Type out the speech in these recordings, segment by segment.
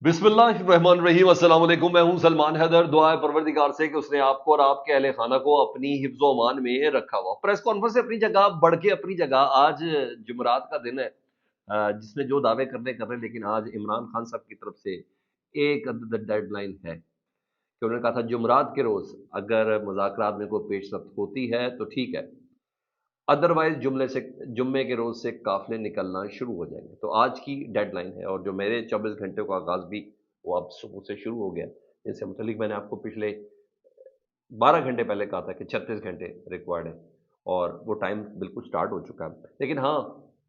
बिस्मिल्लाहिर्रहमानिर्रहीम। अस्सलाम वालेकुम। मैं हूं सलमान हैदर। दुआ है परवरदिगार से कि उसने आपको और आपके अहले खाना को अपनी हिफ्ज़ व अमान में रखा हुआ। प्रेस कॉन्फ्रेंस से अपनी जगह बढ़ के अपनी जगह। आज जुमरात का दिन है, जिसमें जो दावे करने कर रहे हैं, लेकिन आज इमरान खान साहब की तरफ से एक डेडलाइन है कि उन्होंने कहा था जुमरात के रोज अगर मुज़ाकरात में कोई पेशरफ्त होती है तो ठीक है, अदरवाइज जुम्मे के रोज से काफिले निकलना शुरू हो जाएंगे। तो आज की डेडलाइन है, और जो मेरे 24 घंटे का आगाज भी वो अब सुबह से शुरू हो गया। जिनसे मुतलिक मैंने आपको पिछले 12 घंटे पहले कहा था कि 36 घंटे रिक्वायर्ड है, और वो टाइम बिल्कुल स्टार्ट हो चुका है। लेकिन हाँ,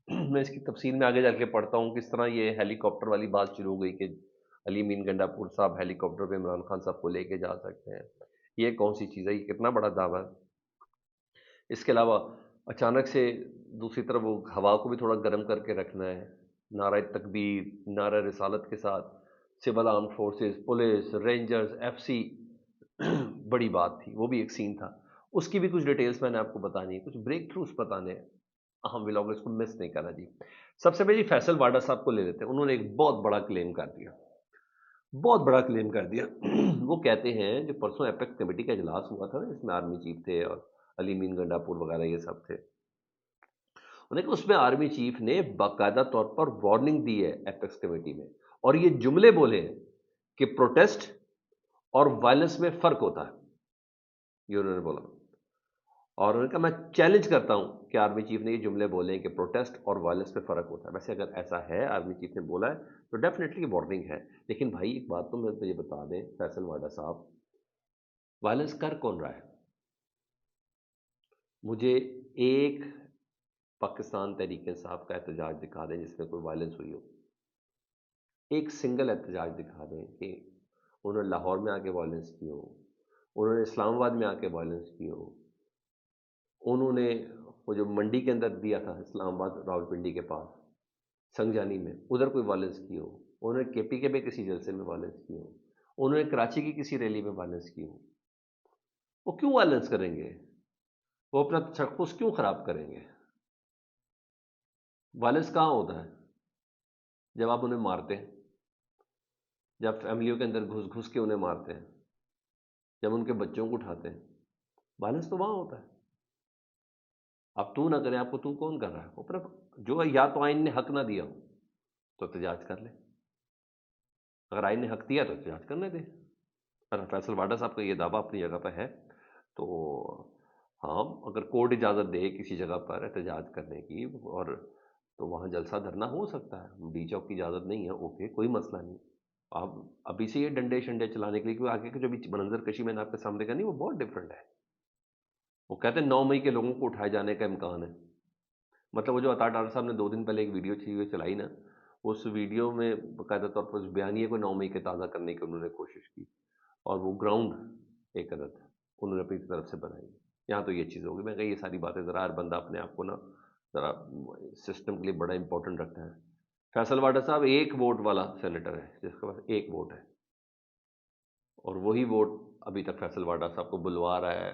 मैं इसकी तफसील में आगे जाके पढ़ता हूँ किस तरह ये हेलीकॉप्टर वाली बात शुरू हो गई कि अली मीन गंडापुर साहब हेलीकॉप्टर पे इमरान खान साहब को लेके जा सकते हैं। ये कौन सी चीज़ है, ये कितना बड़ा दावा है। इसके अलावा अचानक से दूसरी तरफ वो हवा को भी थोड़ा गर्म करके रखना है। नारा तकबीर, नारा रिसालत के साथ civil arm forces, police, rangers, FC, बड़ी बात थी, वो भी एक सीन था। उसकी भी कुछ डिटेल्स मैंने आपको बतानी है, कुछ ब्रेक थ्रूज बताने हैं। हम व्लॉगर्स को मिस नहीं करना जी। सबसे पहले फैसल वाडा साहब को ले लेते हैं। उन्होंने एक बहुत बड़ा क्लेम कर दिया, बहुत बड़ा क्लेम कर दिया। वो कहते हैं जो परसों एपेक्स कमेटी का इजलास हुआ था ना, जिसमें आर्मी चीफ थे और अली मीन गंडापुर वगैरह ये सब थे, उन्होंने कहा उसमें आर्मी चीफ ने बाकायदा तौर पर वार्निंग दी है एपेक्स कमेटी में, और ये जुमले बोले हैं कि प्रोटेस्ट और वायलेंस में फर्क होता है। ये उन्होंने बोला, और उन्होंने कहा मैं चैलेंज करता हूं कि आर्मी चीफ ने ये जुमले बोले हैं कि प्रोटेस्ट और वायलेंस में फर्क होता है। वैसे अगर ऐसा है, आर्मी चीफ ने बोला है, तो डेफिनेटली वार्निंग है। लेकिन भाई एक बात तो मुझे बता दें फैसल वाडा साहब, वायलेंस कर कौन रहा है? मुझे एक पाकिस्तान तहरीक इंसाफ का एहतजाज दिखा दें जिसमें कोई वायलेंस हुई हो। एक सिंगल एहतजाज दिखा दें कि उन्होंने लाहौर में आके वायलेंस की हो, उन्होंने इस्लामाबाद में आके वायलेंस की हो, उन्होंने वो जो मंडी के अंदर दिया था इस्लामाबाद रावलपिंडी के पास संगजानी में, उधर कोई वायलेंस की हो, उन्होंने केपी के में किसी जलसे में वायलेंस की हो, उन्होंने कराची की किसी रैली में वायलेंस की हो। वो क्यों वायलेंस करेंगे? वो अपना तशख्खुस क्यों खराब करेंगे? वायलेंस कहाँ होता है? जब आप उन्हें मारते हैं, जब फैमिलियों के अंदर घुस घुस के उन्हें मारते हैं, जब उनके बच्चों को उठाते हैं, वायलेंस तो वहां होता है। अब तू ना करे, आपको तू कौन कर रहा है? वो पर जो है, या तो आइन ने हक ना दिया हो तो एहतजाज कर ले, अगर आइन ने हक दिया तो एहतजाज करने दे। पर फैसल वाडा साहब का ये दावा अपनी जगह पर है। तो हाँ, अगर कोर्ट इजाज़त दे किसी जगह पर एहतजाज करने की, और तो वहाँ जलसा धरना हो सकता है। डी चौक की इजाज़त नहीं है, ओके, कोई मसला नहीं। आप अभी से ये डंडे शंडे चलाने के लिए, क्योंकि आगे की जो भी मंजर कशी मैंने आपके सामने करनी, वो बहुत डिफरेंट है। वो कहते हैं 9 मई के लोगों को उठाए जाने का इम्कान है। मतलब वो जो अता डार साहब ने 2 दिन पहले एक वीडियो चलाई ना, उस वीडियो में बाकायदा तौर पर उस बयानिए को 9 मई के ताज़ा करने की उन्होंने कोशिश की, और वो ग्राउंड एक अदद उन्होंने अपनी तरफ से बनाई। यहाँ तो ये चीज़ होगी। मैं कहा ये सारी बातें ज़रा हर बंदा अपने आप को ना ज़रा सिस्टम के लिए बड़ा इंपॉर्टेंट रखता है। फैसल वाडा साहब एक वोट वाला सेनेटर है, जिसके पास एक वोट है, और वही वोट अभी तक फैसल वाडा साहब को बुलवा रहा है,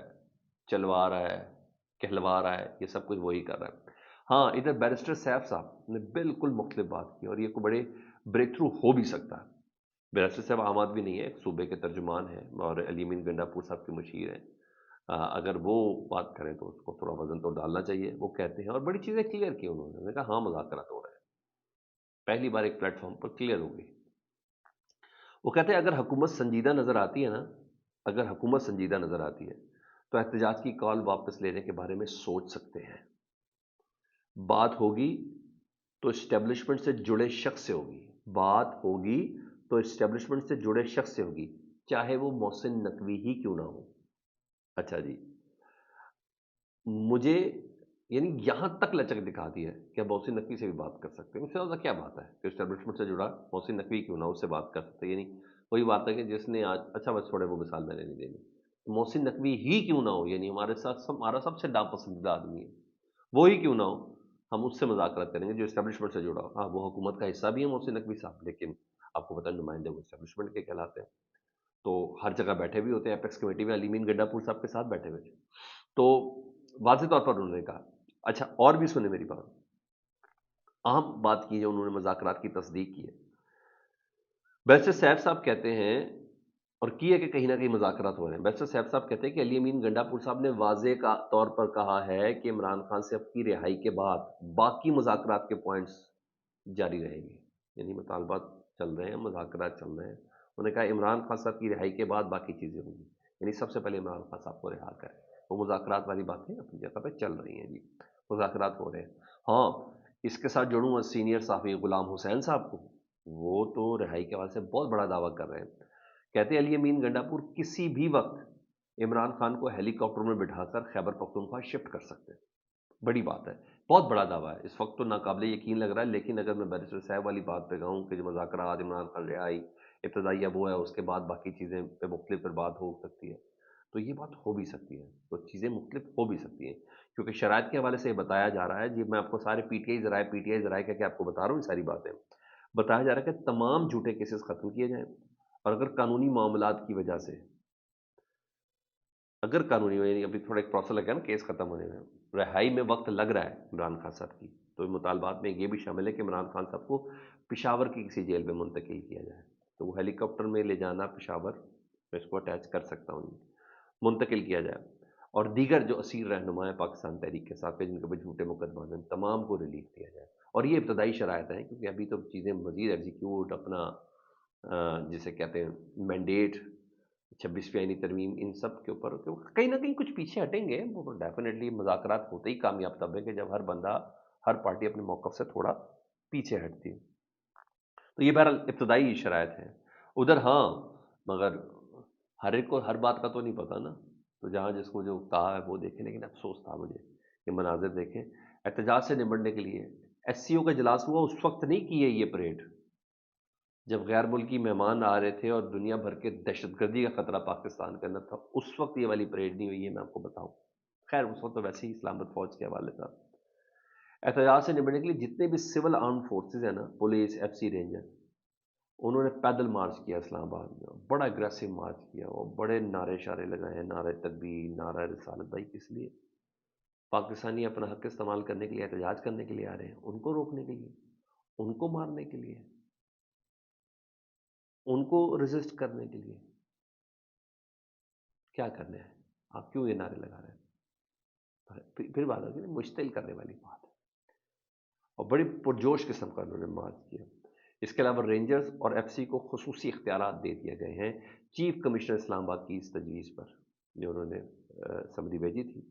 चलवा रहा है, कहलवा रहा है, ये सब कुछ वही कर रहा है। हाँ, इधर बैरिस्टर सैफ साहब ने बिल्कुल मुख्तलिफ बात की, और ये को बड़े ब्रेक थ्रू हो भी सकता है। बैरिस्टर साहब आम आदमी नहीं है, एक सूबे के तर्जुमान है, और अलीमीन गंडापुर साहब के मुशीर हैं। अगर वो बात करें तो उसको थोड़ा वजन तो डालना चाहिए। वो कहते हैं, और बड़ी चीज़ें क्लियर की उन्होंने कहा हाँ मुज़ाकरात हो रहे हैं, पहली बार एक प्लेटफॉर्म पर क्लियर हो गई। वो कहते हैं अगर हुकूमत संजीदा नज़र आती है ना, अगर हुकूमत संजीदा नज़र आती है तो एहतजाज की कॉल वापस लेने के बारे में सोच सकते हैं। बात होगी तो इस्टेब्लिशमेंट से जुड़े शख्स से होगी, बात होगी तो इस्टेब्लिशमेंट से जुड़े शख्स से होगी, चाहे वो मोहसिन नकवी ही क्यों ना हो। अच्छा जी, मुझे यानी यहां तक लचक दिखा दी है कि आप मोहसिन नकवी से भी बात कर सकते हैं। उससे ज़्यादा क्या बात है कि इस्टेब्लिशमेंट से जुड़ा मोहसिन नकवी क्यों ना हो, उससे बात कर सकते हैं। यानी वही बात है कि जिसने आज, अच्छा बस छोड़े, वो मिसाल मैंने नहीं देनी, तो मोहसिन नकवी ही क्यों ना हो, यानी हमारे साथ हमारा सबसे नापसंदीदा आदमी है, वो ही क्यों ना हो, हम उससे मुज़ाकरात करेंगे जो इस्टेब्लिशमेंट से जुड़ा हो। हाँ, वो हुकूमत का हिस्सा भी है मोहसिन नकवी साहब, लेकिन आपको पता है नुमाइंदे वो इस्टेब्लिशमेंट के कहलाते हैं। तो हर जगह बैठे भी होते हैं, एपेक्स कमेटी में अलीमीन गंडापुर साहब के साथ बैठे हुए थे। तो वाज़ेह तौर पर उन्होंने कहा। अच्छा, और भी सुने मेरी बात, अहम बात की जो उन्होंने मुज़ाकरात की तस्दीक की है। بیرسٹر سیف صاحب کہتے ہیں، اور کیا کہ کہیں نہ کہیں مذاکرات ہو رہے ہیں، بیرسٹر سیف صاحب کہتے ہیں کہ علی امین گنڈا صاحب نے واضح طور پر کہا ہے کہ عمران خان صاحب کی رہائی کے بعد باقی مذاکرات کے پوائنٹس جاری رہیں گے، یعنی مطالبات چل رہے ہیں، مذاکرات چل رہے ہیں، انہوں نے کہا عمران خان صاحب کی رہائی کے بعد باقی چیزیں ہوں گی، یعنی سب سے پہلے عمران خان صاحب کو رہا کریں، وہ مذاکرات والی باتیں اپنی جگہ پہ چل رہی ہیں جی، مذاکرات ہو رہے ہیں۔ ہاں، اس کے ساتھ جوڑوں سینئر صحافی غلام حسین صاحب کو، وہ تو رہائی کے حوالے سے بہت بڑا دعویٰ کر رہے ہیں، کہتے ہیں علی امین گنڈاپور کسی بھی وقت عمران خان کو ہیلی کاپٹر میں بٹھا کر خیبر پختونخوا شفٹ کر سکتے ہیں، بڑی بات ہے، بہت بڑا دعویٰ ہے، اس وقت تو ناقابل یقین لگ رہا ہے، لیکن اگر میں بیرسٹر صاحب والی بات پہ کہوں کہ جو مذاکرات عمران خان رہائی ابتدائی اب وہ ہے، اس کے بعد باقی چیزیں پہ مختلف پر بات ہو سکتی ہے، تو یہ بات ہو بھی سکتی ہے، تو چیزیں مختلف ہو بھی سکتی ہیں، کیونکہ شرائط کے حوالے سے یہ بتایا جا رہا ہے جی، میں آپ کو سارے پی ٹی آئی ذرائع کہہ کے آپ کو بتا رہا ہوں یہ ساری باتیں، بتایا جا رہا ہے کہ تمام جھوٹے کیسز ختم کیے جائیں، اور اگر قانونی معاملات کی وجہ سے، اگر قانونی یعنی ابھی تھوڑا ایک پروسیس لگا نا کیس ختم ہونے میں، رہائی میں وقت لگ رہا ہے عمران خان صاحب کی، تو ان مطالبات میں یہ بھی شامل ہے کہ عمران خان صاحب کو پشاور کی کسی جیل میں منتقل کیا جائے، تو وہ ہیلی کاپٹر میں لے جانا پشاور، میں اس کو اٹیچ کر سکتا ہوں، منتقل کیا جائے، اور دیگر جو اسیر رہنما ہیں پاکستان تحریک کے ساتھ جن کے بھی جھوٹے مقدمات ہیں تمام کو ریلیف دیا جائے، اور یہ ابتدائی شرائط ہیں، کیونکہ ابھی تو چیزیں مزید ایگزیکیوٹ اپنا جسے کہتے ہیں مینڈیٹ 26ویں آئینی ترمیم ان سب کے اوپر کہیں نہ کہیں کچھ پیچھے ہٹیں گے، وہ ڈیفینیٹلی مذاکرات ہوتے ہی کامیاب تب ہے کہ جب ہر بندہ، ہر پارٹی اپنے موقف سے تھوڑا پیچھے ہٹتی ہے، تو یہ بہرحال ابتدائی شرائط ہیں ادھر۔ ہاں، مگر ہر ایک کو ہر بات کا تو نہیں پتا نا، تو جہاں جس کو جو کہا ہے وہ دیکھیں، لیکن افسوس تھا مجھے کہ مناظر دیکھیں، احتجاج سے نمٹنے کے لیے ایس سی او کا اجلاس ہوا، اس وقت نہیں کی ہے یہ پریڈ، جب غیر ملکی مہمان آ رہے تھے اور دنیا بھر کے دہشت گردی کا خطرہ پاکستان کے اندر تھا، اس وقت یہ والی پریڈ نہیں ہوئی ہے، میں آپ کو بتاؤں، خیر اس وقت تو ویسے ہی اسلام آباد فوج کے حوالے تھا۔ احتجاج سے نمٹنے کے لیے جتنے بھی سول آرم فورسز ہیں نا، پولیس، ایف سی رینجر، انہوں نے پیدل مارچ کیا اسلام آباد میں، بڑا اگریسو مارچ کیا، وہ بڑے نعرے شارے لگائے ہیں، نعرہ تکبیر، نعرہ رسالت، بھائی کس لیے؟ پاکستانی اپنا حق استعمال کرنے کے لیے، احتجاج کرنے کے لیے آ رہے ہیں، ان کو روکنے کے لیے، ان کو مارنے کے لیے، ان کو ریزسٹ کرنے کے لیے، کیا کرنا ہے؟ آپ کیوں یہ نعرے لگا رہے ہیں؟ پھر بات ہوگی نا، مشتعل کرنے والی بات ہے، اور بڑی پرجوش قسم کا انہوں نے مارچ کیا۔ اس کے علاوہ رینجرز اور ایف سی کو خصوصی اختیارات دے دیے گئے ہیں چیف کمشنر اسلام آباد کی اس تجویز پر، جو انہوں نے سمری بھیجی تھی،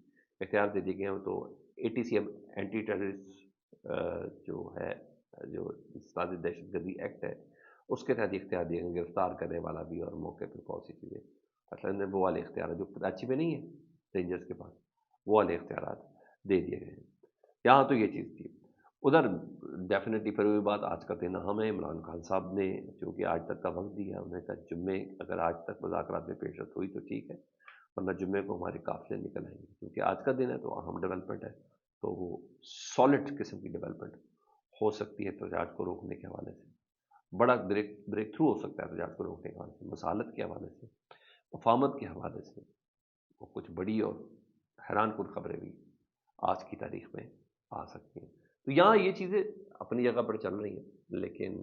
اختیار دے دیے گئے ہیں، تو A T C anti terrorist جو ہے، جو سازش دہشت گردی ایکٹ ہے، اس کے تحت یہ اختیار دیے گئے، گرفتار کرنے والا بھی اور موقع پہ بہت سی چیزیں، اصل وہ والے اختیارات جو کراچی میں نہیں ہے رینجرز کے پاس، وہ والے اختیارات دے دیے گئے ہیں، یہاں تو یہ چیز تھی۔ ادھر ڈیفینیٹلی پھر وہی بات، آج کا دن اہم ہے، عمران خان صاحب نے چونکہ آج تک کا وقت دیا، انہوں نے کہا جمعے اگر آج تک مذاکرات میں پیش رفت ہوئی تو ٹھیک ہے، ورنہ جمعے کو ہمارے قافلے نکل آئیں گے، کیونکہ آج کا دن ہے تو اہم ڈیولپمنٹ ہے، تو وہ سالڈ قسم کی ڈیولپمنٹ ہو سکتی ہے احتجاج کو روکنے کے حوالے سے، بڑا بریک تھرو ہو سکتا ہے احتجاج کو روکنے کے حوالے سے، مسالت کے حوالے سے، مفاہمت کے حوالے سے، وہ کچھ بڑی اور حیران کن خبریں بھی آج کی تاریخ میں آ سکتی ہیں، تو یہاں یہ چیزیں اپنی جگہ پر چل رہی ہیں، لیکن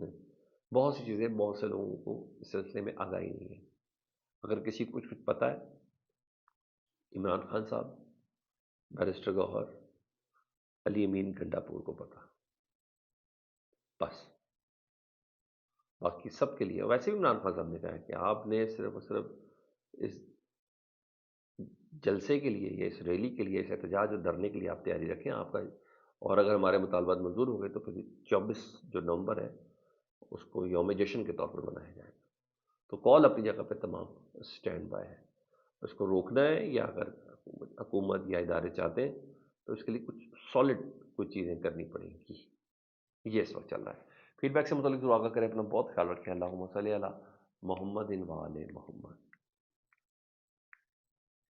بہت سی چیزیں بہت سے لوگوں کو اس سلسلے میں آگاہی نہیں ہے، اگر کسی کو کچھ پتہ ہے، عمران خان صاحب، بیرسٹر گوہر، علی امین گنڈاپور کو پتہ، بس باقی سب کے لیے، ویسے بھی عمران خان صاحب نے کہا ہے کہ آپ نے صرف اور صرف اس جلسے کے لیے یا اس ریلی کے لیے، اس احتجاج اور دھرنے کے لیے آپ تیاری رکھیں، آپ کا، اور اگر ہمارے مطالبات منظور ہو گئے تو پھر 24 جو نومبر ہے اس کو یوم جشن کے طور پر منایا جائے گا، تو کال اپنی جگہ پہ تمام اسٹینڈ بائی ہے، اس کو روکنا ہے، یا اگر حکومت یا ادارے چاہتے ہیں تو اس کے لیے کچھ سالڈ کچھ چیزیں کرنی پڑیں گی، یہ اس وقت چل رہا ہے۔ فیڈ بیک سے متعلق ضرور آگاہ کریں، اپنا بہت خیال رکھیں، اللہم صلی علی محمد و آل محمد۔